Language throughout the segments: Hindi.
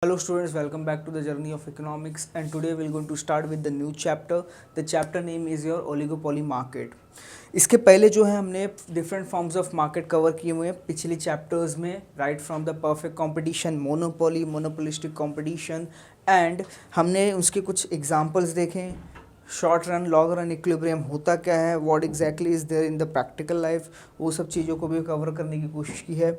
Hello students, welcome back to the journey of economics, and today we're going to start with the new chapter. The chapter name is your oligopoly market. इसके पहले जो है हमने different forms of market cover किए हुए हैं पिछले चैप्टर्स में, right from the perfect competition, monopoly, monopolistic competition, and हमने उसके कुछ एग्जांपल्स देखे. Short run, long run equilibrium होता क्या है, what exactly is there in the practical life, वो सब चीज़ों को भी कवर करने की कोशिश की है.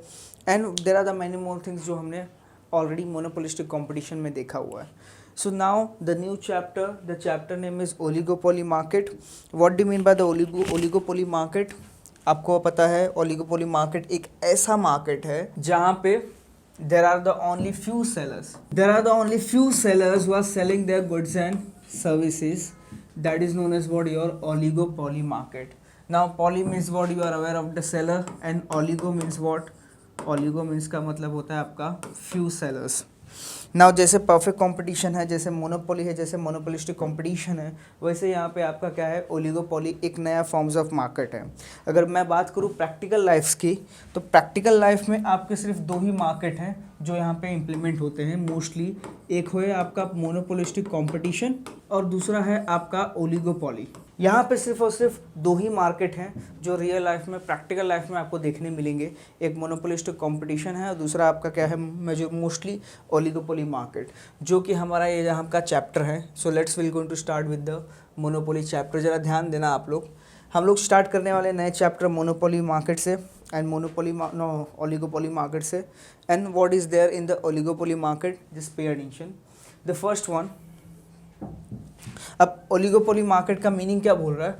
And there are the many more things जो हमने ऑलरेडी मोनोपोलिस्टिक कंपटीशन में देखा हुआ है. So now the new chapter, the chapter name is oligopoly market. What do mean by the oligopoly market? आपको पता है ओलिगोपोली मार्केट एक ऐसा मार्केट है जहाँ पे there are the only few sellers. There are the only few sellers who are selling their goods and services. That is known as what your oligopoly market. Now poly means what, you are aware of the seller, and oligo means what? Oligo means का मतलब होता है आपका few sellers. नाउ जैसे परफेक्ट कंपटीशन है, जैसे मोनोपोली है, जैसे मोनोपोलिस्टिक कंपटीशन है, वैसे यहाँ पे आपका क्या है, ओलिगोपोली एक नया फॉर्म्स ऑफ मार्केट है. अगर मैं बात करूँ प्रैक्टिकल लाइफ्स की, तो प्रैक्टिकल लाइफ में आपके सिर्फ दो ही मार्केट हैं जो यहाँ पे इम्प्लीमेंट होते हैं मोस्टली. एक है आपका मोनोपोलिस्टिक कंपटीशन और दूसरा है आपका ओलिगोपोली. यहाँ पे सिर्फ और सिर्फ दो ही मार्केट हैं जो रियल लाइफ में, प्रैक्टिकल लाइफ में आपको देखने मिलेंगे. एक मोनोपोलिस्टिक कंपटीशन है और दूसरा आपका क्या है, मोस्टली ओलिगोपोली मार्केट, जो कि हमारा ये यहाँ का चैप्टर है. So let's will going to start with the monopoly chapter. ज़रा ध्यान देना आप लोग. हम लोग स्टार्ट करने वाले नए चैप्टर मोनोपोली मार्केट से एंड ओलिगोपोली मार्केट से. And what is there in the oligopoly market, just pay attention. The first one. अब ओलिगोपोली मार्केट का मीनिंग क्या बोल रहा है?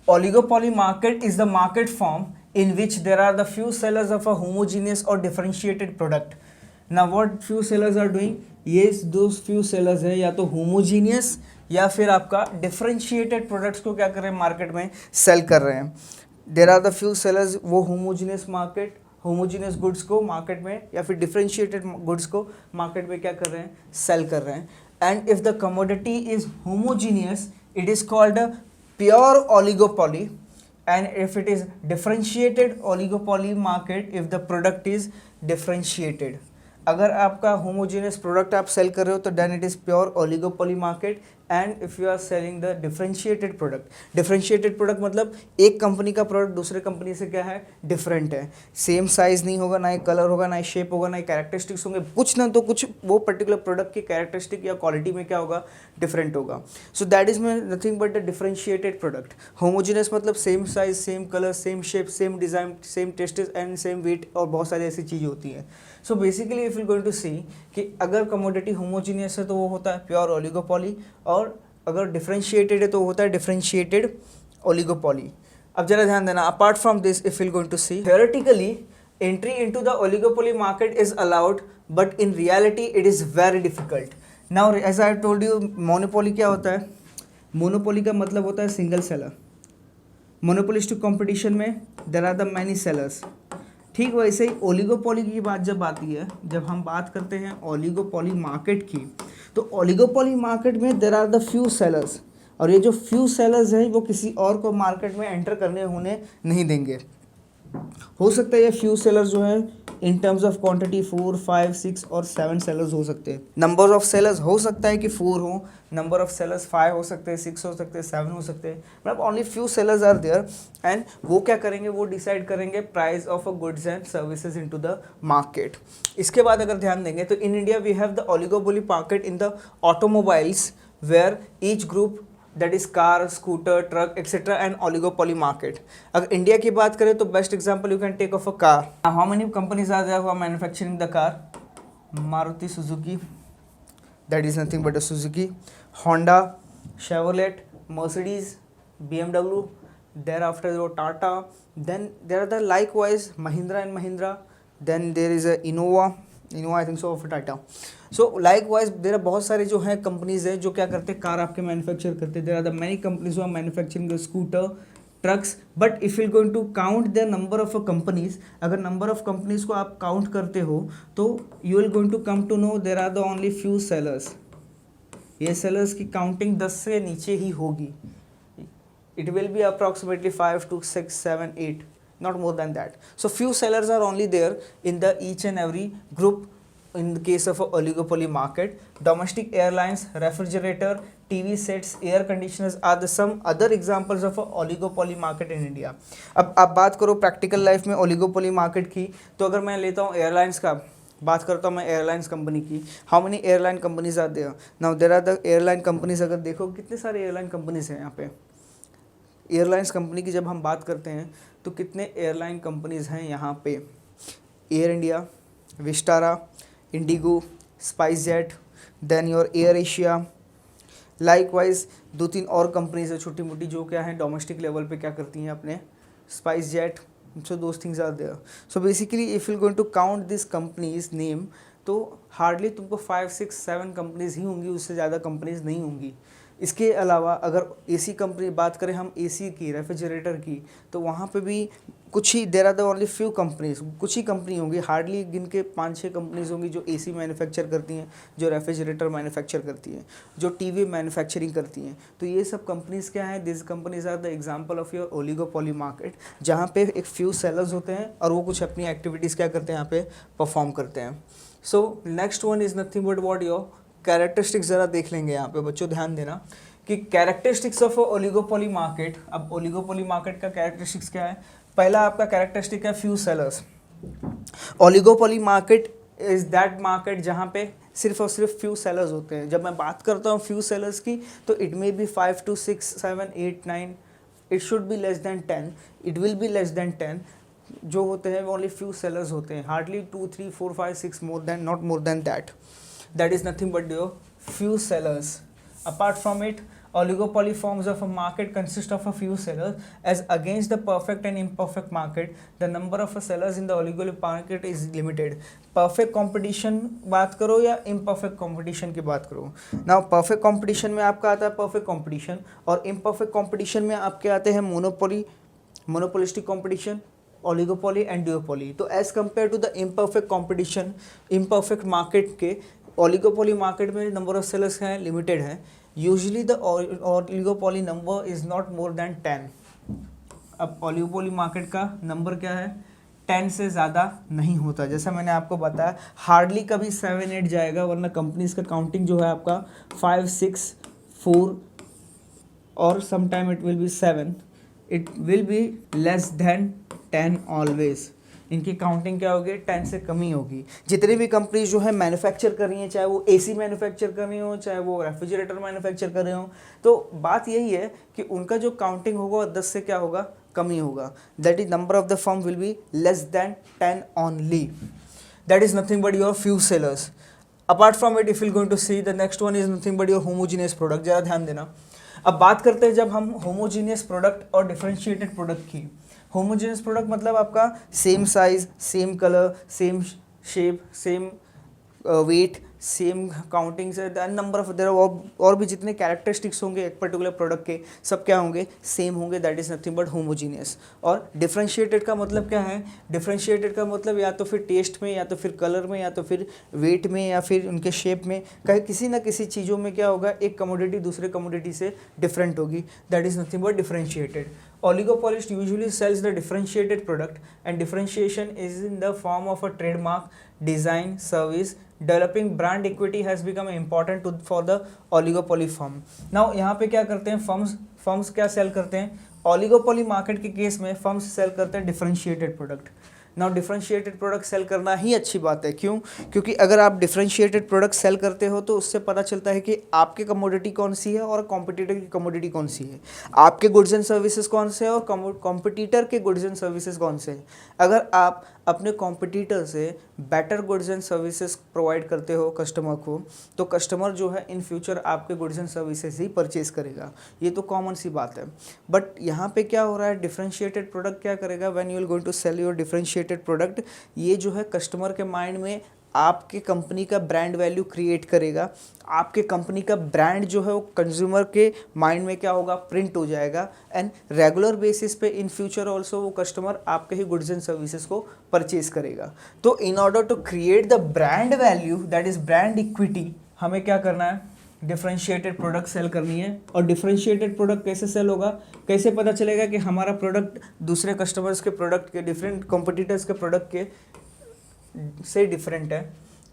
Oligopoly market is the market form in which there are the few sellers of a homogeneous और differentiated product. Now what few sellers are doing, ये दो फ्यू सेलर्स है, या तो होमोजीनियस या फिर आपका डिफरेंशिएटेड प्रोडक्ट्स को क्या कर रहे हैं, मार्केट में सेल कर रहे हैं. There are the few sellers, वो होमोजीनियस मार्केट, होमोजीनियस गुड्स को मार्केट में या फिर डिफरेंशिएटेड गुड्स को मार्केट में क्या कर रहे हैं, सेल कर रहे हैं. And if the commodity is homogeneous, it is called a pure oligopoly. And if it is differentiated oligopoly market, if the product is differentiated. अगर आपका होमोजेनियस प्रोडक्ट आप सेल कर रहे हो तो then it is pure oligopoly market. And if you are selling the differentiated product, differentiated product मतलब एक कंपनी का प्रोडक्ट दूसरे कंपनी से क्या है, डिफरेंट है. सेम साइज़ नहीं होगा, ना ही कलर होगा, ना ही शेप होगा, ना ही कैरेक्टरिस्टिक्स होंगे, कुछ ना तो कुछ वो पर्टिकुलर प्रोडक्ट की कैरेक्टरिस्टिक या क्वालिटी में क्या होगा, डिफरेंट होगा. सो दैट इज में nothing but the differentiated product. Homogeneous मतलब same size, same colour, same shape, same design, same taste and same weight और बहुत सारी ऐसी चीज़ें होती हैं. So basically if you going to see कि अगर कमोडिटी होमोजीनियस है तो वो होता है प्योर ओलिगोपोली, और अगर डिफरेंशिएटेड है तो वो होता है डिफरेंशिएटेड ओलिगोपोली. अब जरा ध्यान देना. Apart from this, if you going to see, theoretically entry into the oligopoly market is allowed, but in reality it is very difficult. Now as I told you, monopoly क्या होता है? मोनोपोली का मतलब होता है सिंगल सेलर. मोनोपोलिस्टिक कंपटीशन में there are the many sellers. ठीक वैसे ही ओलिगोपोली की बात जब आती है, जब हम बात करते हैं ओलिगोपोली मार्केट की, तो ओलिगोपोली मार्केट में there are the few sellers, और ये जो फ्यू सेलर्स हैं वो किसी और को मार्केट में एंटर करने होने नहीं देंगे. हो सकता है ये फ्यू सेलर्स जो है इन टर्म्स ऑफ क्वांटिटी 4, 5, 6 और 7 सेलर्स हो सकते हैं. नंबर ऑफ सेलर्स हो सकता है कि 4 हो, नंबर ऑफ सेलर्स 5 हो सकते हैं, 6 हो सकते हैं, 7 हो सकते हैं, मतलब only few sellers are there. And वो क्या करेंगे, वो डिसाइड करेंगे price of a goods and services into the market. इसके बाद अगर ध्यान देंगे तो in India we have the oligopoly market in the automobiles, where each group, that is car, scooter, truck etcetera, and oligopoly market. अगर इंडिया की बात करें तो best example you can take of a car. How many companies are there who are manufacturing the car? Maruti Suzuki, that is nothing but a Suzuki. Honda, Chevrolet, Mercedes, BMW, thereafter Tata, then there are the likewise Mahindra and Mahindra, then there is a Innova I think so of Tata. So likewise there are बहुत सारे जो हैं कंपनीज है जो क्या करते हैं, कार आपके मैन्युफैक्चर करते हैं. there are the many companies who are manufacturing the scooter, trucks, but if you're going to count the number of companies, अगर number of companies को आप count करते हो तो you will going to come to know there are the only few sellers. ये sellers की counting 10 से नीचे ही होगी. It will be approximately 5 to 6, 7, 8, not more than that. So few sellers are only there in the each and every group in the case of a oligopoly market. Domestic airlines, refrigerator, TV sets, air conditioners are the some other examples of a oligopoly market in India. अब आप बात करो प्रैक्टिकल लाइफ में oligopoly market की, तो अगर मैं लेता हूँ एयरलाइंस का, बात करता हूँ मैं एयरलाइंस कंपनी की. How many airline companies are there? Now there are the airline companies. अगर देखो कितने सारे एयरलाइन कंपनीज हैं यहाँ पे. एयरलाइंस कंपनी की जब हम बात करते हैं तो कितने एयरलाइन कंपनीज हैं यहाँ पे? Air India, Vistara, IndiGo, SpiceJet, then your AirAsia. Likewise 2-3 और कंपनीज है छोटी मोटी जो क्या है डोमेस्टिक लेवल पे क्या करती हैं अपने. Spice jet, so those things are there. So basically if you're going to count this companies name तो हार्डली तुमको 5, 6, 7 कंपनीज ही होंगी, उससे ज़्यादा कंपनीज नहीं होंगी. इसके अलावा अगर एसी कंपनी बात करें हम, एसी की, रेफ्रिजरेटर की, तो वहाँ पे भी कुछ ही, there are the only few companies, कुछ ही कंपनी होंगी, हार्डली गिन के 5-6 कंपनीज होंगी जो एसी मैन्युफैक्चर करती हैं, जो रेफ्रिजरेटर मैन्युफैक्चर करती हैं, जो टीवी मैन्युफैक्चरिंग करती हैं. तो ये सब कंपनीज क्या हैं? This companies are the example of your oligopoly market, जहाँ पे एक फ्यू सेलर्स होते हैं और वो कुछ अपनी एक्टिविटीज़ क्या करते हैं यहाँ पे परफॉर्म करते हैं. So next one is nothing but what your characteristics. ज़रा देख लेंगे यहाँ पे बच्चों, ध्यान देना कि कैरेक्टरिस्टिक्स ऑफ ओलिगोपोली मार्केट. अब ओलिगोपोली मार्केट का कैरेक्टरिस्टिक्स क्या है? पहला आपका कैरेक्टरिस्टिक है few sellers. Oligopoly market is that market जहाँ पे सिर्फ और सिर्फ फ्यू सेलर्स होते हैं. जब मैं बात करता हूँ फ्यू सेलर्स की तो it may be 5 to 6, 7, 8, 9, it should be less than 10, it will be less than 10. जो होते हैं वो ओनली फ्यू सेलर्स होते हैं, hardly 2, 3, 4, 5, 6, more than, not more than that. That is nothing but your few sellers. Apart from it, oligopoly forms of a market consist of a few sellers. As against the perfect and imperfect market, the number of sellers in the oligopoly market is limited. Perfect competition बात करो या imperfect competition की बात करो. Now perfect competition में आपका आता है perfect competition और imperfect competition में आपके आते हैं monopoly, monopolistic competition, oligopoly and duopoly. तो as compared to the imperfect competition, imperfect market के ओलिगोपोली मार्केट में नंबर ऑफ सेलर्स हैं लिमिटेड है. Usually the oligopoly number is not more than 10. अब ओलिगोपोली मार्केट का नंबर क्या है? 10 से ज़्यादा नहीं होता. जैसा मैंने आपको बताया हार्डली कभी 7, 8 जाएगा, वरना कंपनीज का काउंटिंग जो है आपका 5, 6, 4 और sometime it will be 7. It will be less than 10 always. इनकी काउंटिंग क्या होगी? 10 से कम ही होगी. जितनी भी कंपनीज जो है मैन्युफैक्चर कर रही हैं, चाहे वो एसी मैन्युफैक्चर कर रही हो, चाहे वो रेफ्रिजरेटर मैन्युफैक्चर कर रहे हो, तो बात यही है कि उनका जो काउंटिंग होगा 10 से क्या होगा? कम ही होगा. That is number of the firm will be less than 10 only. That is nothing but your few sellers. Apart from it if you going to see the next one is nothing but your homogeneous product. ज़रा ध्यान देना. अब बात करते हैं जब हम होमोजीनियस प्रोडक्ट और डिफरेंशिएटेड प्रोडक्ट की. होमोजेनियस प्रोडक्ट मतलब आपका same size, same colour, same shape, same weight, same counting से नंबर ऑफ देयर और भी जितने कैरेक्टरिस्टिक्स होंगे एक पर्टिकुलर प्रोडक्ट के, सब क्या होंगे? सेम होंगे. That is nothing but homogeneous. और डिफरेंशिएटेड का मतलब क्या है? डिफरेंशिएटेड का मतलब या तो फिर टेस्ट में, या तो फिर कलर में, या तो फिर वेट में, या फिर उनके शेप में, कहीं किसी ना किसी चीज़ों में क्या होगा? एक कमोडिटी दूसरे कमोडिटी से डिफरेंट होगी. That is nothing but differentiated. Oligopolist usually sells the differentiated product, and differentiation is in the form of a trademark, design, service. Developing brand equity has become important for the oligopoly firm. Now यहाँ पे क्या करते हैं फर्म्स क्या सेल करते हैं? ओलिगोपोली मार्केट के केस में फर्म्स सेल करते हैं differentiated product. Now differentiated product sell करना ही अच्छी बात है. क्यों? क्योंकि अगर आप डिफरेंशिएटेड प्रोडक्ट सेल करते हो तो उससे पता चलता है कि आपके कमोडिटी कौन सी है और कॉम्पिटिटर की कमोडिटी कौन सी है, आपके गुड्स एंड सर्विसेज कौन से हैं और कॉम्पिटिटर के गुड्स एंड सर्विसेज कौन से हैं. अगर आप अपने कॉम्पिटिटर से better goods and services provide करते हो कस्टमर को, तो कस्टमर जो है इन फ्यूचर आपके goods and services he purchase करेगा. ये तो कॉमन सी बात है. बट यहाँ पे क्या हो रहा है? डिफरेंशिएटेड प्रोडक्ट क्या करेगा? When you will going to sell your differentiated product, ये जो है कस्टमर के माइंड में आपके कंपनी का ब्रांड वैल्यू क्रिएट करेगा. आपके कंपनी का ब्रांड जो है वो कंज्यूमर के माइंड में क्या होगा? प्रिंट हो जाएगा. एंड रेगुलर बेसिस पे इन फ्यूचर ऑल्सो वो कस्टमर आपके ही गुड्स एंड सर्विसेज को परचेज करेगा. तो in order to create the brand value, that is brand equity, हमें क्या करना है? डिफरेंशिएटेड प्रोडक्ट सेल करनी है. और डिफरेंशिएटेड प्रोडक्ट कैसे सेल होगा? कैसे पता चलेगा कि हमारा प्रोडक्ट दूसरे कस्टमर्स के प्रोडक्ट के, डिफरेंट कॉम्पिटिटर्स के प्रोडक्ट के से डिफरेंट है?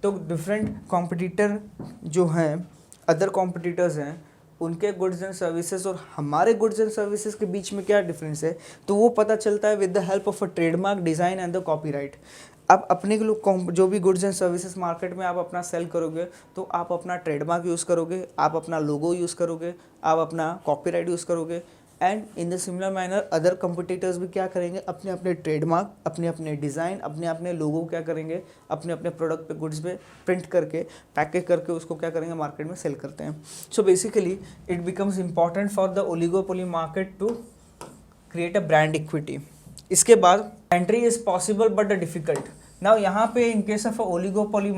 तो डिफरेंट कॉम्पिटिटर जो हैं, अदर कॉम्पिटिटर्स हैं, उनके गुड्स एंड सर्विसेज और हमारे गुड्स एंड सर्विसेज के बीच में क्या डिफरेंस है, तो वो पता चलता है with the help of a trademark, design and the copyright. आप अपने लोग जो भी गुड्स एंड सर्विसेज मार्केट में आप अपना सेल करोगे तो आप अपना ट्रेडमार्क यूज़ करोगे, आप अपना लोगो यूज़ करोगे, आप अपना कॉपीराइट यूज़ करोगे। And in the similar manner other competitors भी क्या करेंगे, अपने अपने ट्रेडमार्क, अपने अपने डिज़ाइन, अपने अपने लोगो क्या करेंगे, अपने अपने प्रोडक्ट पे, गुड्स पे प्रिंट करके, पैकेज करके उसको क्या करेंगे, मार्केट में सेल करते हैं। So basically it becomes important for the oligopoly market to create a brand equity. इसके बाद entry is possible but difficult. Now यहाँ पे in case of oligopoly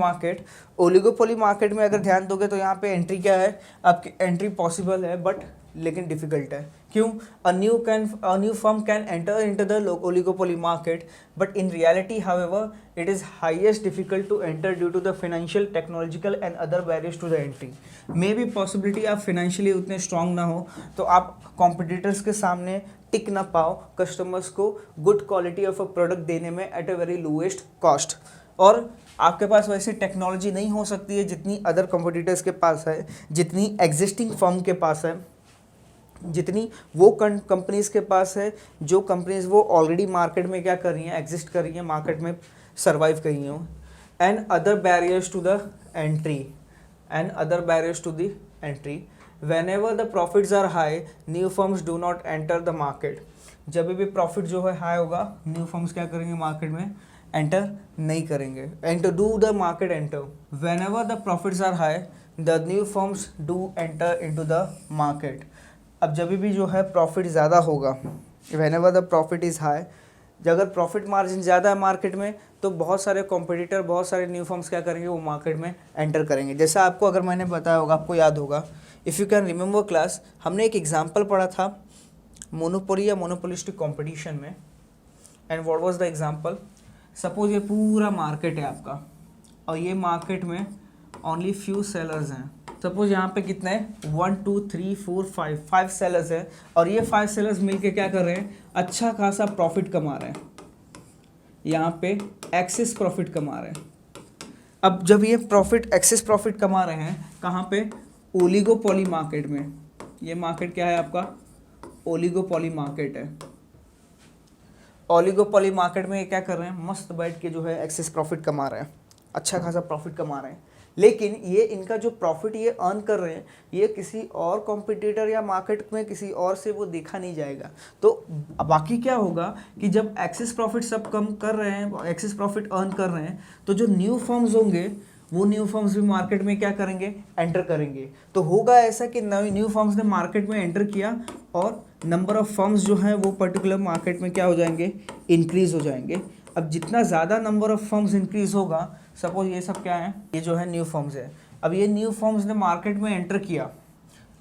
market में अगर ध्यान दोगे तो यहाँ पे एंट्री क्या है, आपकी एंट्री पॉसिबल है बट लेकिन डिफिकल्ट है। क्यों? A new firm can enter into the oligopoly market but in reality however it is highest difficult to enter due to the financial, technological and other barriers to the entry. May be possibility आप फाइनेंशियली उतने स्ट्रांग ना हो तो आप कॉम्पिटिटर्स के सामने टिक ना पाओ, कस्टमर्स को good quality of a product देने में at a very lowest cost, और आपके पास वैसी टेक्नोलॉजी नहीं हो सकती है जितनी अदर कॉम्पिटिटर्स के पास है, जितनी एग्जिस्टिंग फर्म के पास है, जितनी वो कंपनीज के पास है, जो कंपनीज वो ऑलरेडी मार्केट में क्या कर रही हैं, एग्जिस्ट कर रही हैं, मार्केट में सर्वाइव कर रही हैं। And other barriers to the entry, whenever the profits are high, new firms do not enter the market। जब भी प्रॉफिट जो है हाई होगा, न्यू फर्म्स क्या करेंगे, मार्केट में एंटर नहीं करेंगे। And to do the market enter, whenever the profits are high, the new firms do enter into the market। अब जब भी जो है प्रॉफिट ज़्यादा होगा, whenever the profit is high, अगर प्रॉफिट मार्जिन ज़्यादा है मार्केट में तो बहुत सारे कॉम्पिटिटर, बहुत सारे न्यू फर्म्स क्या करेंगे, वो मार्केट में एंटर करेंगे। जैसा आपको अगर मैंने बताया होगा, आपको याद होगा, if you can remember class, हमने एक एग्जांपल पढ़ा था मोनोपोली या मोनोपोलिस्टिक कंपटीशन में। And what was the example? Suppose ये पूरा मार्केट है आपका और ये मार्केट में ओनली फ्यू सेलर्स हैं। सपोज यहाँ पे कितने हैं, 1 2 3 4 5 सेलर्स हैं और ये 5 सेलर्स मिलके क्या कर रहे हैं, अच्छा खासा प्रॉफिट कमा रहे हैं, यहाँ पे एक्सेस प्रॉफिट कमा रहे हैं। अब जब ये एक्सेस प्रॉफिट कमा रहे हैं, कहाँ पे, ओलिगोपोली मार्केट में। ये मार्केट क्या है आपका, ओलिगोपोली मार्केट है। ओलिगोपोली मार्केट में ये क्या कर रहे हैं, मस्त बैठ के जो है एक्सेस प्रॉफिट कमा रहे हैं, अच्छा खासा प्रॉफिट कमा रहे हैं। लेकिन ये इनका जो प्रॉफिट ये अर्न कर रहे हैं, ये किसी और कॉम्पिटिटर या मार्केट में किसी और से वो देखा नहीं जाएगा। तो बाकी क्या होगा कि जब एक्सेस प्रॉफिट सब कम कर रहे हैं, एक्सेस प्रॉफिट अर्न कर रहे हैं, तो जो न्यू फर्म्स होंगे वो न्यू फर्म्स भी मार्केट में क्या करेंगे, एंटर करेंगे। तो होगा ऐसा कि न्यू फर्म्स ने मार्केट में एंटर किया और नंबर ऑफ फर्म्स जो हैं वो पर्टिकुलर मार्केट में क्या हो जाएंगे, इंक्रीज़ हो जाएंगे। अब जितना ज़्यादा नंबर ऑफ फर्म्स इंक्रीज़ होगा, सपोज ये सब क्या है, ये जो है न्यू फर्म्स है। अब ये न्यू फर्म्स ने मार्केट में एंटर किया,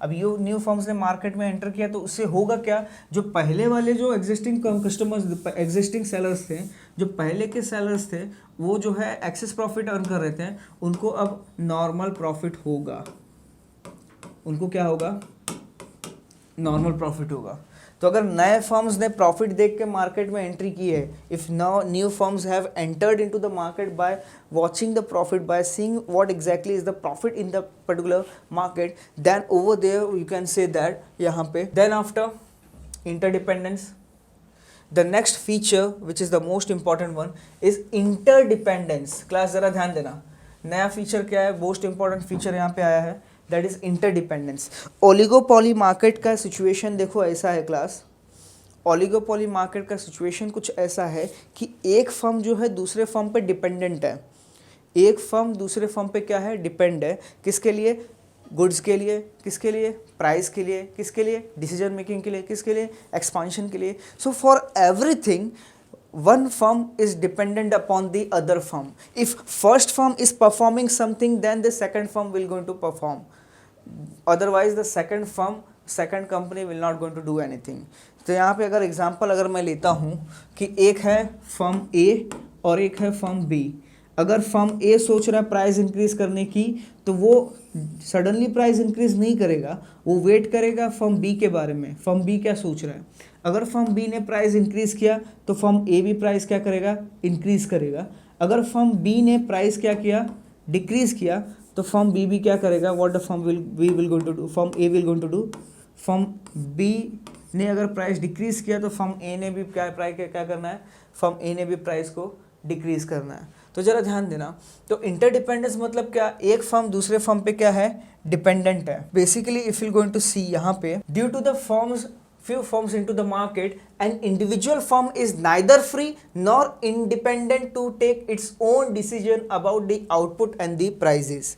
अब ये न्यू फर्म्स ने मार्केट में एंटर किया तो उससे होगा क्या, जो पहले वाले जो एग्जिस्टिंग कस्टमर्स, एग्जिस्टिंग सेलर्स थे, जो पहले के सेलर्स थे, वो जो है एक्सेस प्रॉफिट अर्न कर रहे थे, उनको अब नॉर्मल प्रॉफिट होगा, उनको क्या होगा, नॉर्मल प्रॉफिट होगा। तो अगर नए फर्म्स ने प्रॉफिट देख के मार्केट में एंट्री की है, if now new firms have entered into the market by watching the profit, by seeing what exactly is the profit in the particular market, then over there you can say that यहाँ पे, then after interdependence, the next feature which is the most important one is interdependence। Class ज़रा ध्यान देना, नया फीचर क्या है, मोस्ट इंपॉर्टेंट फीचर यहाँ पे आया है, that is interdependence. Oligopoly market का सिचुएशन देखो ऐसा है क्लास, ओलिगोपोली मार्केट का सिचुएशन कुछ ऐसा है कि एक फर्म जो है दूसरे फर्म पे डिपेंडेंट है, एक फर्म दूसरे फर्म पे क्या है, डिपेंड है, किसके लिए, गुड्स के लिए, किसके लिए, प्राइस के लिए, किसके लिए, डिसीजन मेकिंग के लिए, किसके लिए, एक्सपांशन के लिए। So for everything one firm is dependent upon the other firm. If first firm is performing something, then the second firm will going to perform, otherwise the second company will not going to do anything। तो यहाँ पे अगर एग्जांपल अगर मैं लेता हूँ कि एक है फर्म ए और एक है फर्म बी, अगर फर्म ए सोच रहा है प्राइस इंक्रीज करने की, तो वो सडनली प्राइस इंक्रीज नहीं करेगा, वो वेट करेगा फर्म बी के बारे में, फर्म बी क्या सोच रहा है। अगर फर्म बी ने प्राइस इंक्रीज किया तो फर्म ए भी प्राइस क्या करेगा, इंक्रीज करेगा। अगर फर्म बी ने प्राइस क्या किया, डिक्रीज किया तो फर्म बी भी क्या करेगा, what the firm B will going to do, firm A will going to do, firm B ने अगर प्राइस डिक्रीज किया तो फर्म ए ने भी क्या करना है, फर्म ए ने भी प्राइस को डिक्रीज करना है। तो जरा ध्यान देना, तो इंटरडिपेंडेंस मतलब क्या, एक फर्म दूसरे फर्म पे क्या है, डिपेंडेंट है। Basically if you going to see यहाँ पे, due to the firms few firms into the market, an individual firm is neither free nor independent to take its own decision about the output and the prices।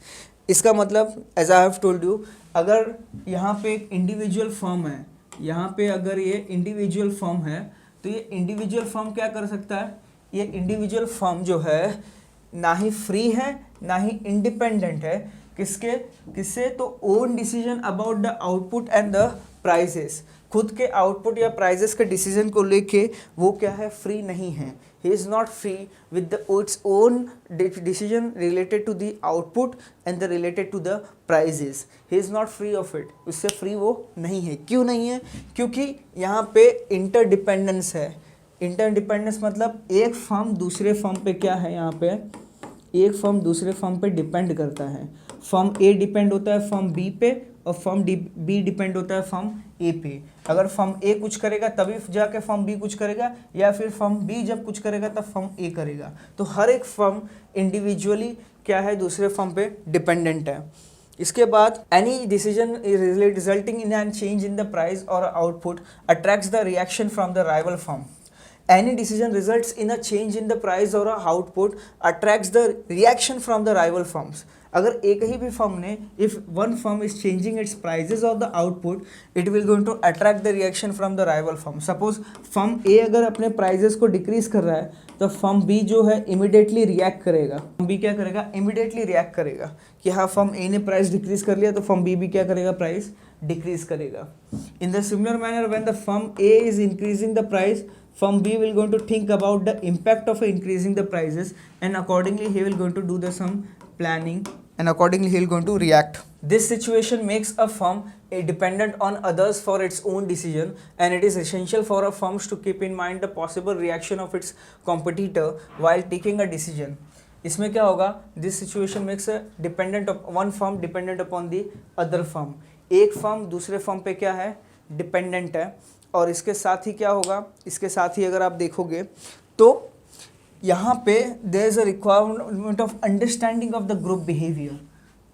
इसका मतलब as I have told you, अगर यहाँ पे एक इंडिविजुअल फर्म है, यहाँ पे अगर ये इंडिविजुअल फर्म है तो ये इंडिविजुअल फर्म क्या कर सकता है, ये इंडिविजुअल फर्म जो है ना ही फ्री है ना ही इंडिपेंडेंट है, किससे, तो own decision about the output and the prices, खुद के आउटपुट या प्राइजेस के डिसीजन को लेके वो क्या है, फ्री नहीं है। He is not free with the its own decision related to the output and the related to the prices, he is not free of it, उससे फ्री वो नहीं है। क्यों नहीं है, क्योंकि यहाँ पे इंटरडिपेंडेंस है। इंटरडिपेंडेंस मतलब एक फर्म दूसरे फर्म पे क्या है, यहाँ पे एक फर्म दूसरे फर्म पे डिपेंड करता है। फर्म ए डिपेंड होता है फर्म बी पे और फर्म बी डिपेंड होता है फर्म ए पे। अगर फर्म ए कुछ करेगा तभी जाके फर्म बी कुछ करेगा, या फिर फर्म बी जब कुछ करेगा तब फर्म ए करेगा। तो हर एक फर्म इंडिविजुअली क्या है, दूसरे फर्म पे डिपेंडेंट है। इसके बाद any decision resulting in an change in the price और output attracts the reaction from the rival firm. Any decision results in a change in the price or a output attracts the reaction from the rival firms। अगर एक ही भी फर्म ने, if one firm is changing its prices or the output, it will going to attract the reaction from the rival firm। Suppose firm A अगर अपने प्राइजेस को डिक्रीज कर रहा है तो फर्म बी जो है इमिडिएटली रिएक्ट करेगा। फर्म बी क्या करेगा, इमिडिएटली रिएक्ट करेगा कि हाँ फर्म ए ने प्राइस डिक्रीज कर लिया, तो फर्म बी भी क्या करेगा, प्राइस डिक्रीज करेगा। इन the similar manner when the firm A is increasing the price, firm B will going to think about the impact of increasing the prices, and accordingly he will going to do the some planning, and accordingly he will going to react। This situation makes a firm dependent on others for its own decision, and it is essential for a firm to keep in mind the possible reaction of its competitor while taking a decision। इसमें क्या होगा, this situation makes a dependent of one firm dependent upon the other firm। एक फर्म दूसरे फर्म पे क्या है, डिपेंडेंट है। और इसके साथ ही क्या होगा, इसके साथ ही अगर आप देखोगे तो यहाँ पे there is a requirement of understanding of the group behaviour.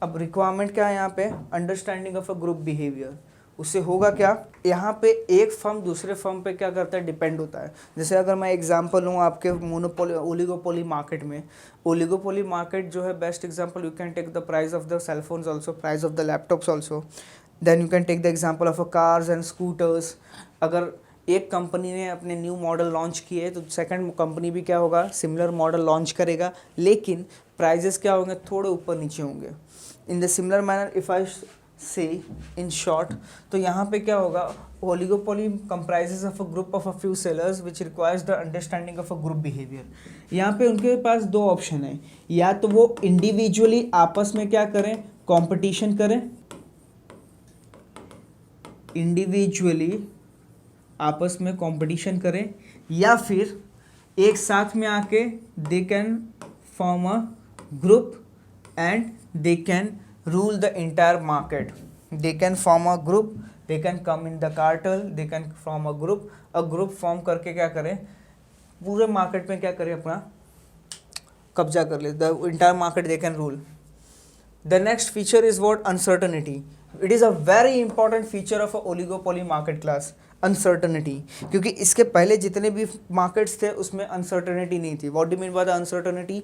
अब रिक्वायरमेंट क्या है यहाँ पे, understanding of a group behaviour. उससे होगा क्या, यहाँ पे एक फर्म दूसरे फर्म पे क्या करता है, डिपेंड होता है। जैसे अगर मैं एग्जांपल लूँ आपके मोनोपोली ओलिगोपोली मार्केट में, ओलिगोपोली मार्केट जो है best example, you can take the price of the cell phones also, price of the laptops also, then you can take the example of a cars and scooters. अगर एक कंपनी ने अपने न्यू मॉडल लॉन्च किए तो सेकंड कंपनी भी क्या होगा, सिमिलर मॉडल लॉन्च करेगा, लेकिन प्राइजेस क्या होंगे, थोड़े ऊपर नीचे होंगे। इन the similar manner if I से इन शॉर्ट, तो यहाँ पे क्या होगा, oligopoly comprises of a group of a few sellers which requires the understanding of a group behaviour. यहाँ पे उनके पास दो ऑप्शन है, या तो वो इंडिविजुअली आपस में क्या करें, कॉम्पिटिशन करें, इंडिविजुअली आपस में कंपटीशन करें, या फिर एक साथ में आके they can form a group and they can rule the entire market. They can form a group, they can come in the cartel, they can form a group form करके क्या करें, पूरे मार्केट में क्या करें, अपना कब्जा कर ले, the entire market they can rule. The next feature is what, uncertainty. It is a very important feature of a oligopoly market class, uncertainty. क्योंकि इसके पहले जितने भी मार्केट्स थे उसमें अनसर्टनिटी नहीं थी। What do mean by the uncertainty,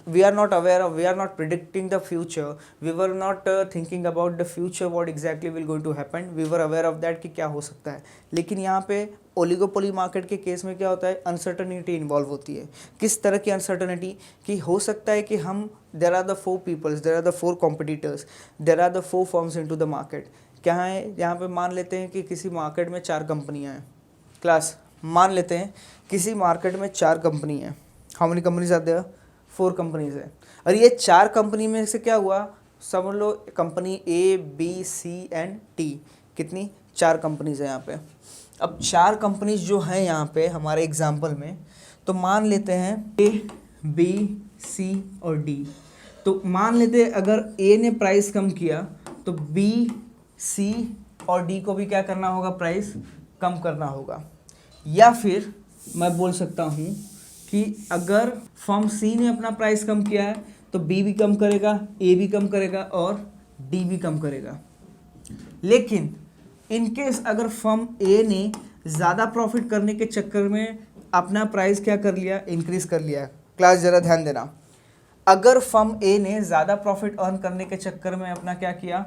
we are not aware of, we are not predicting the future, we were not thinking about the future what exactly will going to happen, we were aware of that कि क्या हो सकता है। लेकिन यहाँ पे ओलिगोपोली मार्केट के केस में क्या होता है, अनसर्टनिटी इन्वॉल्व होती है। किस तरह की अनसर्टनिटी, कि हो सकता है कि हम, there are the 4 peoples, there are the 4 competitors, there are the 4 firms into the market. क्या है, यहाँ पे मान लेते हैं कि किसी मार्केट में 4 कंपनियाँ हैं, क्लास मान लेते हैं किसी मार्केट में 4 कंपनी हैं। How many companies are there, 4 companies है। और ये 4 कंपनी में से क्या हुआ, सब लोग company A B C and T, कितनी, 4 कंपनीज है यहाँ पे। अब 4 कंपनीज जो हैं यहाँ पे हमारे एग्जाम्पल में, तो मान लेते हैं ए बी सी और डी। तो मान लेते हैं अगर ए ने प्राइस कम किया तो बी, सी और डी को भी क्या करना होगा, प्राइस कम करना होगा। या फिर मैं बोल सकता हूँ कि अगर फर्म सी ने अपना प्राइस कम किया है तो बी भी कम करेगा, ए भी कम करेगा और डी भी कम करेगा। लेकिन इन केस अगर फर्म ए ने ज़्यादा प्रॉफिट करने के चक्कर में अपना प्राइस क्या कर लिया, इंक्रीज कर लिया। क्लास ज़रा ध्यान देना, अगर फर्म ए ने ज़्यादा प्रॉफिट अर्न करने के चक्कर में अपना क्या किया,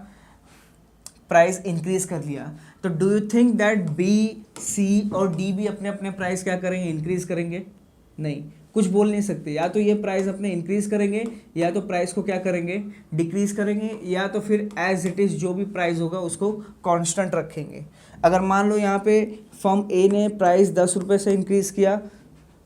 प्राइस इंक्रीज कर लिया, तो do you think that B, C और डी भी अपने अपने प्राइस क्या करेंगे, इंक्रीज करेंगे? नहीं, कुछ बोल नहीं सकते। या तो ये प्राइस अपने इंक्रीज करेंगे या तो प्राइस को क्या करेंगे, डिक्रीज करेंगे, या तो फिर एज इट इज़ जो भी प्राइस होगा उसको कांस्टेंट रखेंगे। अगर मान लो यहाँ पे फर्म ए ने प्राइस 10 रुपये से इंक्रीज़ किया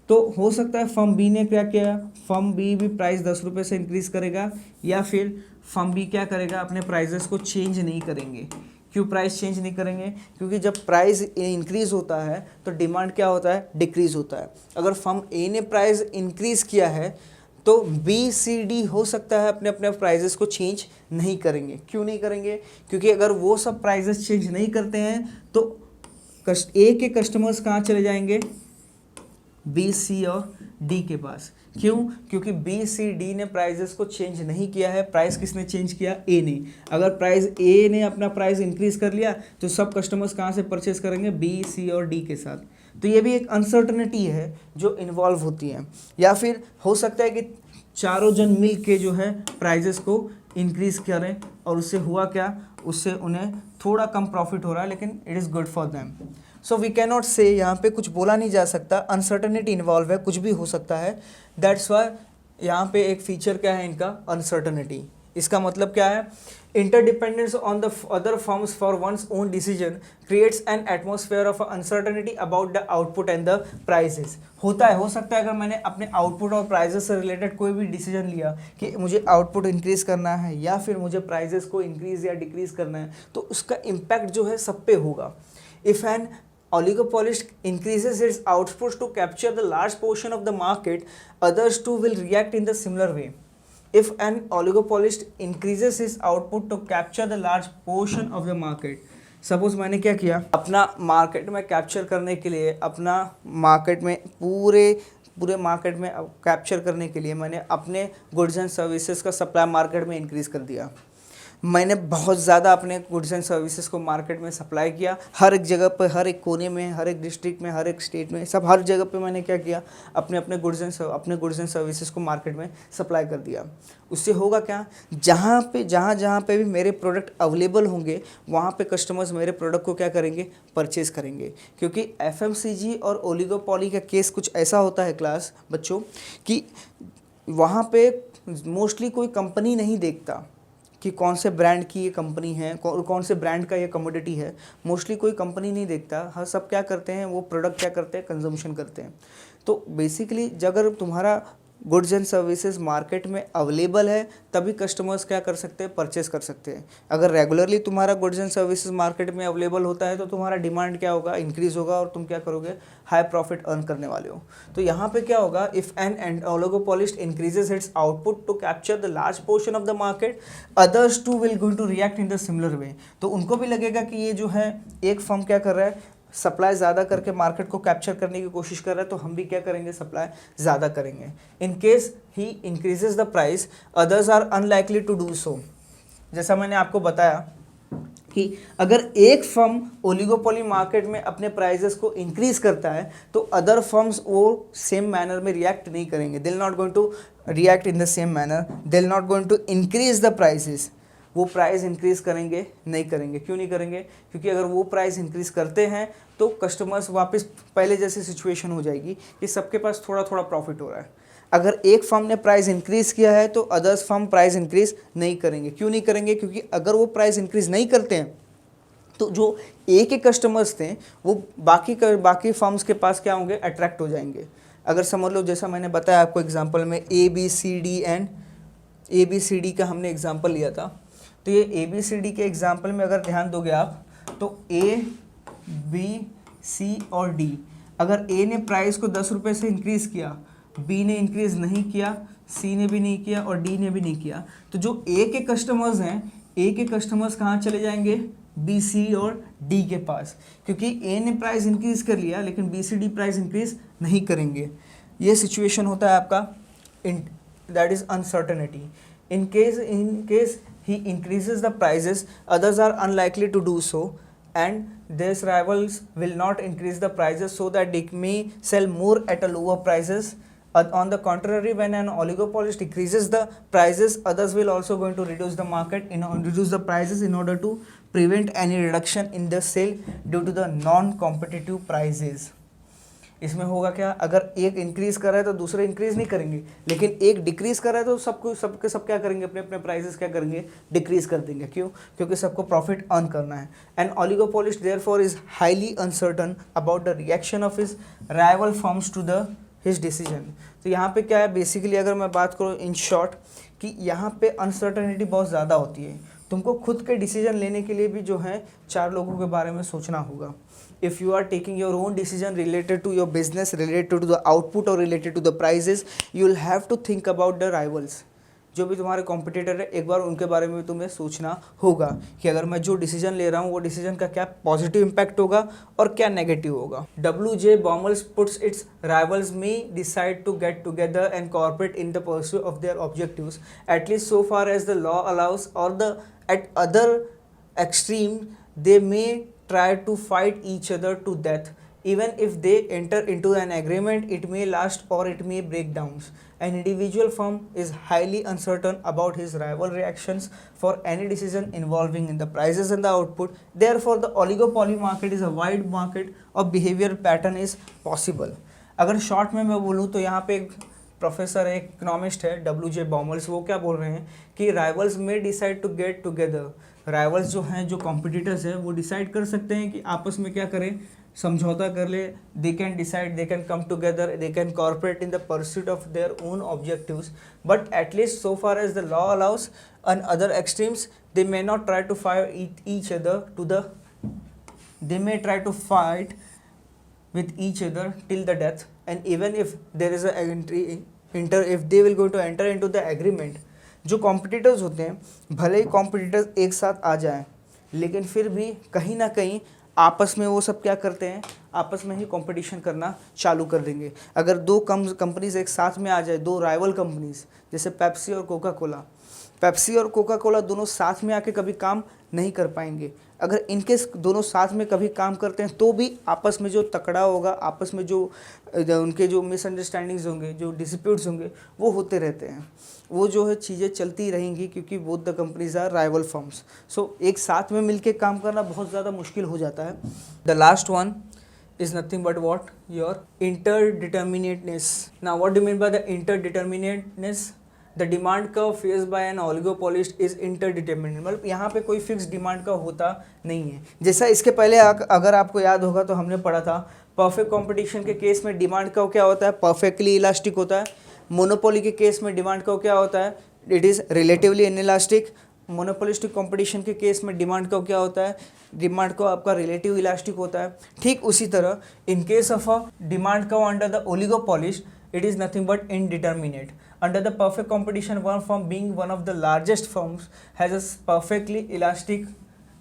तो हो सकता है फर्म बी ने क्या किया, फर्म बी भी प्राइस 10 रुपये से इंक्रीज़ करेगा, या फिर फर्म बी क्या करेगा, अपने प्राइजेस को चेंज नहीं करेंगे। क्यों प्राइस चेंज नहीं करेंगे? क्योंकि जब प्राइस इंक्रीज़ होता है तो डिमांड क्या होता है, डिक्रीज़ होता है। अगर फर्म ए ने प्राइस इंक्रीज़ किया है तो बी, सी, डी हो सकता है अपने अपने प्राइजेस को चेंज नहीं करेंगे। क्यों नहीं करेंगे? क्योंकि अगर वो सब प्राइजेस चेंज नहीं करते हैं तो ए के कस्टमर्स कहाँ चले जाएंगे, बी, सी और डी के पास। क्यों? क्योंकि बी, सी, डी ने प्राइजेस को चेंज नहीं किया है। प्राइस किसने चेंज किया, ए ने। अगर प्राइस ए ने अपना प्राइस इंक्रीज कर लिया तो सब कस्टमर्स कहाँ से परचेस करेंगे, बी, सी और डी के साथ। तो ये भी एक अनसर्टनिटी है जो इन्वॉल्व होती है। या फिर हो सकता है कि चारों जन मिल के जो है प्राइजेस को इंक्रीज करें और उससे हुआ क्या, उससे उन्हें थोड़ा कम प्रॉफिट हो रहा है, लेकिन it is good for them. So we can not say, यहाँ पे कुछ बोला नहीं जा सकता, अनसर्टनिटी इन्वॉल्व है, कुछ भी हो सकता है। दैट्स वाई यहाँ पे एक फीचर क्या है इनका, अनसर्टनिटी। इसका मतलब क्या है, interdependence on the other firms for one's own decision creates an atmosphere of uncertainty about the output and the prices. होता है, हो सकता है अगर मैंने अपने आउटपुट और प्राइजेस से रिलेटेड कोई भी डिसीजन लिया कि मुझे आउटपुट इंक्रीज करना है या फिर मुझे प्राइजेस को इंक्रीज या डिक्रीज करना है, तो उसका इम्पैक्ट जो है सब पे होगा। If an oligopolist increases its output to capture the large portion of the market, others too will react in the similar way. If an oligopolist increases his output to capture the large portion of the market, suppose मैंने क्या किया, अपना मार्केट में कैप्चर करने के लिए, अपना मार्केट में पूरे मार्केट में कैप्चर करने के लिए मैंने अपने गुड्स एंड सर्विसेज का सप्लाई मार्केट में इंक्रीज़ कर दिया। मैंने बहुत ज़्यादा अपने गुड्स एंड सर्विसेज को मार्केट में सप्लाई किया, हर एक जगह पर, हर एक कोने में, हर एक डिस्ट्रिक्ट में, हर एक स्टेट में, सब हर जगह पे मैंने क्या किया, अपने गुड्स एंड सर्विसेज को मार्केट में सप्लाई कर दिया। उससे होगा क्या, जहाँ पे भी मेरे प्रोडक्ट अवेलेबल होंगे वहाँ पे कस्टमर्स मेरे प्रोडक्ट को क्या करेंगे, परचेज़ करेंगे। क्योंकि एफएमसीजी और ओलिगोपॉली का केस कुछ ऐसा होता है क्लास बच्चों कि वहाँ पे मोस्टली कोई कंपनी नहीं देखता कि कौन से ब्रांड की ये कंपनी है, कौन से ब्रांड का ये कमोडिटी है। मोस्टली कोई कंपनी नहीं देखता, हर सब क्या करते हैं, वो प्रोडक्ट क्या करते हैं, कंजम्पशन करते हैं। तो बेसिकली अगर तुम्हारा गुड्स एंड सर्विसेज मार्केट में अवेलेबल है तभी कस्टमर्स क्या कर सकते हैं, परचेस कर सकते हैं। अगर रेगुलरली तुम्हारा गुड्स एंड सर्विसेज मार्केट में अवेलेबल होता है तो तुम्हारा डिमांड क्या होगा, इंक्रीज़ होगा और तुम क्या करोगे, हाई प्रॉफिट अर्न करने वाले हो। तो यहाँ पे क्या होगा, if an oligopolist increases its output to capture the large portion of the market, others too will going to react in the similar way. तो उनको भी लगेगा कि ये जो है एक फर्म क्या कर रहा है, सप्लाई ज़्यादा करके मार्केट को कैप्चर करने की कोशिश कर रहा है, तो हम भी क्या करेंगे, सप्लाई ज़्यादा करेंगे। In case he increases the price, others are unlikely to do so. जैसा मैंने आपको बताया कि अगर एक फर्म ओलिगोपोली मार्केट में अपने प्राइजेस को इंक्रीज करता है तो अदर फर्म्स वो सेम मैनर में रिएक्ट नहीं करेंगे। They will not going to react in the same manner, they will not going to increase the prices. वो प्राइस इंक्रीज़ करेंगे नहीं करेंगे। क्यों नहीं करेंगे? क्योंकि अगर वो प्राइस इंक्रीज़ करते हैं तो कस्टमर्स वापस पहले जैसी सिचुएशन हो जाएगी कि सबके पास थोड़ा थोड़ा प्रॉफिट हो रहा है। अगर एक फर्म ने प्राइस इंक्रीज़ किया है तो अदर्स फर्म प्राइस इंक्रीज़ नहीं करेंगे। क्यों नहीं करेंगे? क्योंकि अगर वो प्राइस इंक्रीज़ नहीं करते हैं तो जो एक एक कस्टमर्स थे वो बाकी फर्म्स के पास क्या होंगे, अट्रैक्ट हो जाएंगे। अगर समझ लो, जैसा मैंने बताया आपको एग्जाम्पल में ABCD का हमने एग्जाम्पल लिया था, तो ये ABCD के एग्जाम्पल में अगर ध्यान दोगे आप तो A, B, C और D, अगर A ने प्राइस को 10 रुपये से इंक्रीज़ किया बी ने इंक्रीज नहीं किया, सी ने भी नहीं किया और डी ने भी नहीं किया, तो जो ए के कस्टमर्स हैं, ए के कस्टमर्स कहाँ चले जाएंगे, बी सी और डी के पास, क्योंकि ए ने प्राइस इंक्रीज कर लिया लेकिन B C D price increase नहीं करेंगे। ये सिचुएशन होता है आपका, that is uncertainty. in case he increases the prices, others are unlikely to do so, and these rivals will not increase the prices so that they may sell more at a lower prices. On the contrary, when an oligopolist decreases the prices, others will also going to reduce the market reduce the prices in order to prevent any reduction in the sale due to the non-competitive prices. इसमें होगा क्या, अगर एक इंक्रीज कर रहा है तो दूसरे इंक्रीज नहीं करेंगे, लेकिन एक डिक्रीज कर रहा है तो सब क्या करेंगे, अपने अपने प्राइसेस क्या करेंगे, डिक्रीज कर देंगे। क्यों? क्योंकि सबको प्रॉफिट अर्न करना है। And oligopolist therefore is highly uncertain about the reaction of his rival firms to the his decision. तो यहाँ पे क्या है, बेसिकली अगर मैं बात करूँ इन शॉर्ट, कि यहाँ पे अनसर्टनिटी बहुत ज़्यादा होती है। तुमको खुद के डिसीजन लेने के लिए भी जो है 4 लोगों के बारे में सोचना होगा। If you are taking your own decision related to your business, related to the output or related to the prices, you will have to think about the rivals. जो भी तुम्हारे कॉम्पिटिटर है, एक बार उनके बारे में भी तुम्हें सोचना होगा कि अगर मैं जो डिसीजन ले रहा हूँ वो डिसीजन का क्या पॉजिटिव इम्पैक्ट होगा और क्या नेगेटिव होगा। W.J. Baumol puts its rivals may decide to get together and cooperate in the pursuit of their objectives, at least so far as the law allows, or at other extreme they may try to fight each other to death. Even if they enter into an agreement, it may last or it may break down. An individual firm is highly uncertain about his rival reactions for any decision involving in the prices and the output. Therefore, the oligopoly market is a wide market of behavior pattern is possible. अगर शॉर्ट में मैं बोलूँ तो यहाँ पे एक प्रोफेसर है, इकोनॉमिस्ट है, W.J. Baumol, वो क्या बोल रहे हैं कि राइवल्स में decide to get together. Rivals जो हैं, जो कॉम्पिटिटर्स हैं, वो डिसाइड कर सकते हैं कि आपस में क्या करें, समझौता कर ले। They can decide, they can come together, they can corporate in the pursuit of their own objectives, but at least so far as the law allows, on other extremes they may not try to fight each other to the, they may try to fight with each other till the death, and even if there is a if they will go to enter into the agreement, जो कॉम्पिटिटर्स होते हैं, भले ही कॉम्पिटिटर्स एक साथ आ जाएं, लेकिन फिर भी कहीं ना कहीं आपस में वो सब क्या करते हैं, आपस में ही कंपटीशन करना चालू कर देंगे। अगर 2 कंपनीज एक साथ में आ जाए, 2 राइवल कंपनीज, जैसे पेप्सी और कोका कोला, पेप्सी और कोका कोला दोनों साथ में आके कभी काम नहीं कर पाएंगे। अगर इनकेस दोनों साथ में कभी काम करते हैं तो भी आपस में जो तकड़ा होगा, आपस में जो उनके जो मिसअंडरस्टैंडिंग्स होंगे, जो डिस्प्यूट्स होंगे, वो होते रहते हैं। वो जो है चीज़ें चलती रहेंगी, क्योंकि both the companies are rival firms. So एक साथ में मिलके काम करना बहुत ज़्यादा मुश्किल हो जाता है। The last one is nothing but what? Your interdeterminateness. Now what do you mean by the interdeterminateness? The demand curve faced by an oligopolist is interdeterminate. मतलब यहाँ पे कोई फिक्स डिमांड कर्व होता नहीं है। जैसा इसके पहले अगर आपको याद होगा तो हमने पढ़ा था, परफेक्ट कंपटीशन के केस में डिमांड कर्व क्या होता है, परफेक्टली इलास्टिक होता है। मोनोपोली के केस में डिमांड कर्व क्या होता है, it is relatively inelastic. Monopolistic competition के केस में डिमांड कर्व क्या होता है, डिमांड कर्व आपका रिलेटिव इलास्टिक होता है। ठीक उसी तरह in case of a demand curve under the oligopolist, it is nothing but indeterminate. Under the perfect competition, one firm being one of the largest firms has a perfectly elastic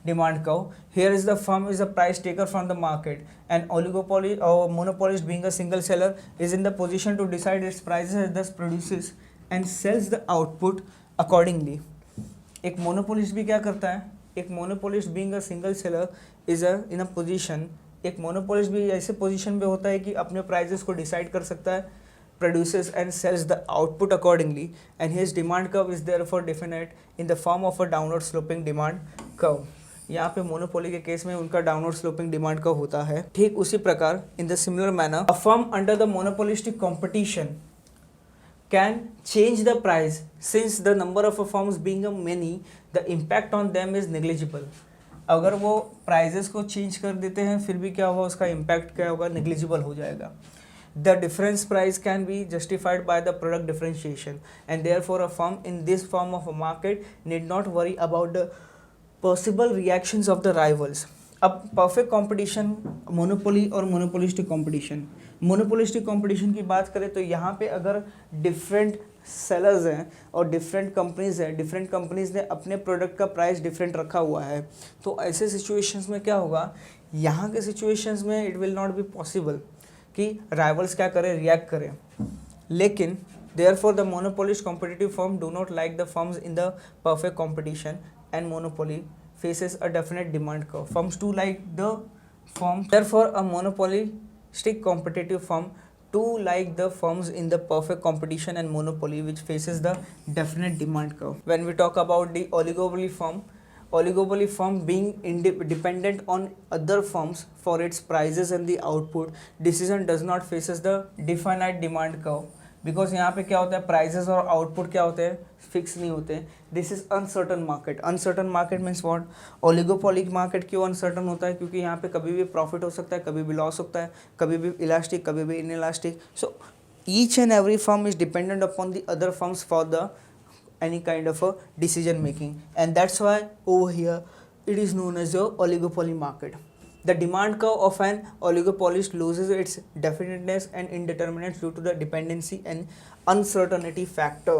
demand curve. Here is the firm is a price taker from the market, and oligopoly or monopolist being a single seller is in the position to decide its prices and thus produces and sells the output accordingly. एक मोनोपोलिस्ट भी क्या करता है, एक monopolist being a single seller is in a position, एक मोनोपोलिस्ट भी ऐसे पोजीशन में होता है कि अपने प्राइजेस को डिसाइड कर सकता है, produces and sells the output accordingly, and his demand curve is therefore definite in the form of a downward sloping demand curve. यहाँ पे मोनोपोली के केस में उनका डाउनवर्ड स्लोपिंग डिमांड कर्व होता है। ठीक उसी प्रकार इन the similar manner a firm under the monopolistic competition can change the price since the number of firms being many, the impact on them is negligible. अगर वो प्राइजेस को चेंज कर देते हैं फिर भी क्या होगा, उसका इम्पैक्ट क्या होगा, नेग्लिजिबल हो जाएगा। The difference price can be justified by the product differentiation, and therefore a firm in this form of a market need not worry about the possible reactions of the rivals. अब परफेक्ट कंपटीशन, मोनोपोली और मोनोपोलिस्टिक कंपटीशन। मोनोपोलिस्टिक कंपटीशन की बात करें तो यहाँ पे अगर डिफरेंट सेलर्स हैं और डिफरेंट कंपनीज हैं, डिफरेंट कंपनीज ने अपने प्रोडक्ट का प्राइस डिफरेंट रखा हुआ है, तो ऐसे सिचुएशंस में क्या होगा, यहाँ के सिचुएशंस में it will not be possible कि राइवल्स क्या करें, रिएक्ट करें। लेकिन therefore the monopolist competitive firm do not like the firms in the perfect competition, and monopoly faces a definite demand curve. Firms do like the firms, therefore a monopolistic competitive firm do like the firms in the perfect competition and monopoly which faces the definite demand curve. When we talk about the oligopoly firm being dependent on other firms for its prices and the output, decision does not faces the definite demand curve, because यहाँ पे क्या होता है, प्राइजेस और आउटपुट क्या होते हैं, फिक्स नहीं होते। This is uncertain market. Uncertain market means what, oligopolic market क्यों अनसर्टन होता है, क्योंकि यहाँ पे कभी भी प्रॉफिट हो सकता है, कभी भी लॉस होता है, कभी भी इलास्टिक, कभी भी inelastic. So each and every firm is dependent upon the other firms for the any kind of a decision making, and that's why over here it is known as the oligopoly market. The demand curve of an oligopolist loses its definiteness and indeterminate due to the dependency and uncertainty factor.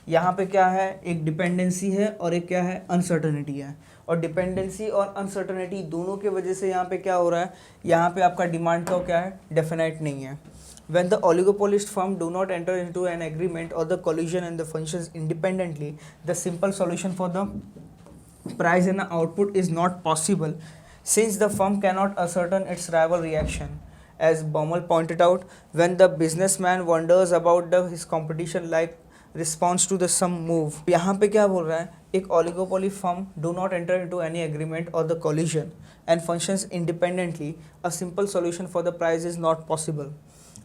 यहाँ पे क्या है, एक डिपेंडेंसी है और एक क्या है, अनसर्टनिटी है। और डिपेंडेंसी और अनसर्टनिटी दोनों के वजह से यहाँ पे क्या हो रहा है, यहाँ पे आपका डिमांड कर्व क्या है, डेफिनेट नहीं है। When the oligopolist firm do not enter into an agreement or the collision and the functions independently, the simple solution for the price and the output is not possible, since the firm cannot ascertain its rival reaction. As Baumol pointed out, when the businessman wonders about his competition like response to the some move. यहाँ पे क्या बोल रहा है, एक oligopoly firm do not enter into any agreement or the collision and functions independently, a simple solution for the price is not possible.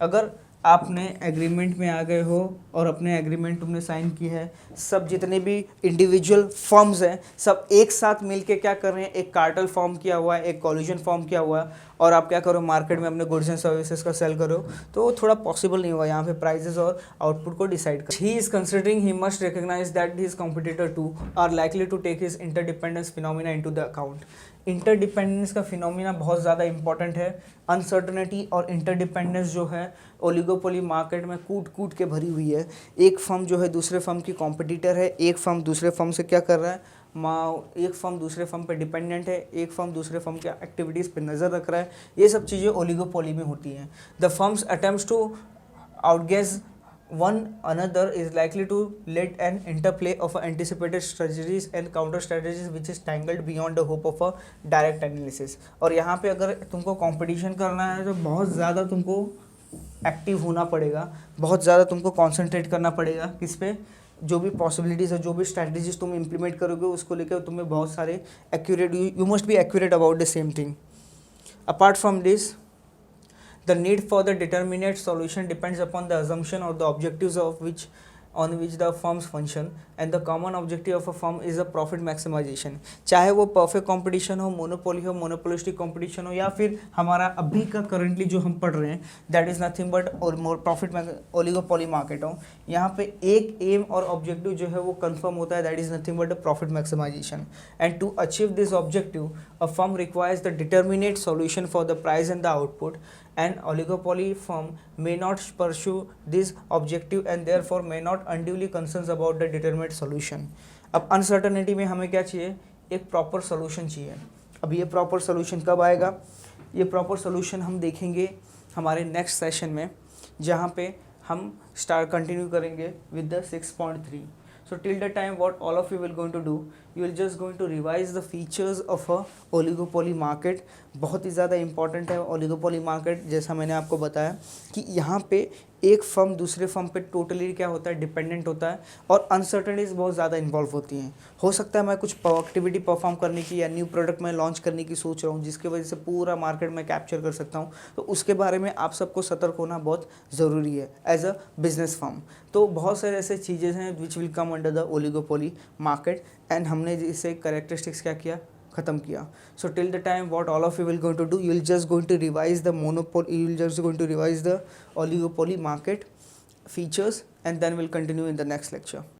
अगर आपने एग्रीमेंट में आ गए हो और अपने एग्रीमेंट तुमने साइन की है, सब जितने भी इंडिविजुअल फर्म्स हैं सब एक साथ मिलके क्या कर रहे हैं, एक कार्टेल फॉर्म किया हुआ है, एक कॉल्यूजन फॉर्म किया हुआ है, और आप क्या करो, मार्केट में अपने गुड्स एंड सर्विसेज का सेल करो, तो थोड़ा पॉसिबल नहीं हुआ यहाँ पे प्राइजेस और आउटपुट को डिसाइड कर। He is considering he must recognise that his competitor too are likely to take his interdependence phenomena into the account. Interdependence का फिनोमिना बहुत ज़्यादा इंपॉर्टेंट है। अनसर्टनिटी और इंटरडिपेंडेंस जो है ओलिगोपोली मार्केट में कूट कूट के भरी हुई है। एक फर्म जो है दूसरे फर्म की कॉम्पिटिटर है, एक फर्म दूसरे फर्म से क्या कर रहा है, एक फर्म दूसरे फर्म पे डिपेंडेंट है, एक फर्म दूसरे फर्म के एक्टिविटीज़ पे नज़र रख रहा है। ये सब चीज़ें ओलिगोपोली में होती हैं। The firms attempts to outguess one another is likely to lead an interplay of anticipated strategies and counter strategies which is tangled beyond the hope of a direct analysis. और यहाँ पे अगर तुमको कंपटीशन करना है तो बहुत ज़्यादा तुमको एक्टिव होना पड़ेगा, बहुत ज़्यादा तुमको कॉन्सेंट्रेट करना पड़ेगा किस पे, जो भी पॉसिबिलिटीज़ है, जो भी स्ट्रैटेजीज तुम इम्प्लीमेंट करोगे उसको लेकर तुम्हें बहुत सारे accurate, you must be accurate about the same thing. Apart from this, the need for the determinate solution depends upon the assumption or the objectives on which the firms function, and the common objective of a firm is a profit maximization. चाहे वो perfect competition हो, मोनोपोली हो, मोनोपोलिस्टिक competition हो, या फिर हमारा अभी का currently जो हम पढ़ रहे हैं that is nothing but और more profit ओलिगोपोली मार्केट हो, यहाँ पे एक एम और ऑब्जेक्टिव जो है वो कंफर्म होता है, that is nothing but the profit maximization. And to achieve this objective, a firm requires the determinate solution for the price and the output. An oligopoly firm may not pursue this objective and therefore may not unduly concerns about the determinate solution. अब अनसर्टनिटी में हमें क्या चाहिए, एक प्रॉपर सोल्यूशन चाहिए। अब ये प्रॉपर सोल्यूशन कब आएगा, ये प्रॉपर सोल्यूशन हम देखेंगे हमारे नेक्स्ट सेशन में, जहाँ पे हम कंटिन्यू करेंगे with the 6.3. So till the time, what all of you will going to do, you will just going to revise the features of a oligopoly market. बहुत ही ज़्यादा इंपॉर्टेंट है ओलिगोपोली मार्केट। जैसा मैंने आपको बताया कि यहाँ पे एक फर्म दूसरे फर्म पे टोटली क्या होता है, डिपेंडेंट होता है, और अनसर्टनिटीज़ बहुत ज़्यादा इन्वॉल्व होती हैं। हो सकता है मैं कुछ एक्टिविटी परफॉर्म करने की या न्यू प्रोडक्ट में लॉन्च करने की सोच रहा हूँ जिसकी वजह से पूरा मार्केट में कैप्चर कर सकता हूँ, तो उसके बारे में आप सबको सतर्क होना बहुत ज़रूरी है एज अ बिजनेस फर्म। तो बहुत सारे ऐसे चीज़ें हैं which will come under the oligopoly market, and हमने इसे कैरेक्टरिस्टिक्स क्या किया, ख़त्म किया। So till the time what all of you will going to do, you will just going to revise the monopoly, you will just going to revise the oligopoly market features, and then we'll continue in the next lecture.